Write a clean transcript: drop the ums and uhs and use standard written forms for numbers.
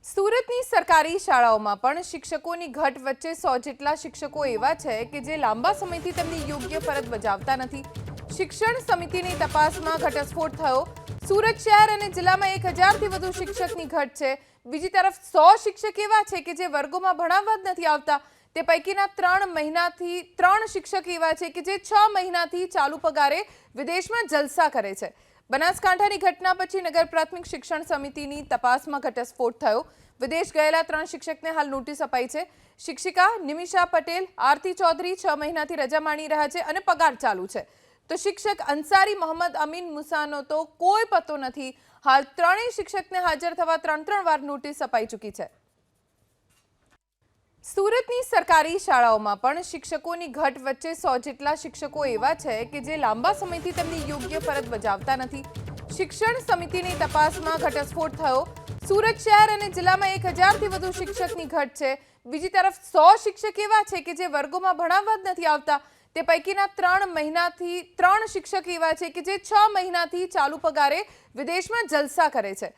સુરતની સરકારી શાળાઓમાં પણ શિક્ષકોની ઘટ વચ્ચે 100 જેટલા શિક્ષકો એવા છે કે જે લાંબા સમયથી તેમની યોગ્ય ફરજ બજાવતા નથી. શિક્ષણ સમિતિની તપાસમાં ઘટસ્ફોટ થયો. સુરત શહેર અને જિલ્લામાં 1000થી વધુ શિક્ષકની ઘટ છે. બીજી તરફ 100 શિક્ષક એવા છે કે જે વર્ગોમાં ભણાવવા જ નથી આવતા. તે પૈકીના 3 શિક્ષક એવા છે કે જે 6 મહિનાથી ચાલુ પગારે વિદેશમાં જલસા કરે છે. બનાસકાંઠાની ઘટના પછી નગર પ્રાથમિક શિક્ષણ સમિતિની તપાસમાં ઘટસ્ફોટ થયો. વિદેશ ગયેલા 3 શિક્ષકને હાલ નોટિસ અપાઈ છે. શિક્ષિકા નિમિષા પટેલ, આરતી ચૌધરી 6 મહિનાથી રજા માણી રહ્યા છે અને પગાર ચાલુ છે. તો શિક્ષક અંસારી મોહમ્મદ અમીન મુસાનો તો કોઈ પતો નથી. હાલ ત્રણેય શિક્ષકને હાજર થવા 3 વાર નોટિસ અપાઈ ચૂકી છે. સુરતની સરકારી શાળાઓમાં પણ શિક્ષકોની ઘટ વચ્ચે 100 જેટલા શિક્ષકો એવા છે કે જે લાંબા સમયથી તેમની યોગ્ય ફરજ બજાવતા નથી. શિક્ષણ સમિતિની તપાસમાં ઘટસ્ફોટ થયો. સુરત શહેર અને જિલ્લામાં 1000થી વધુ શિક્ષકની ઘટ છે. બીજી તરફ 100 શિક્ષક એવા છે કે જે વર્ગોમાં ભણાવવા જ નથી આવતા. તે પૈકીના 3 શિક્ષક એવા છે કે જે 6 મહિનાથી ચાલુ પગારે વિદેશમાં જલસા કરે છે.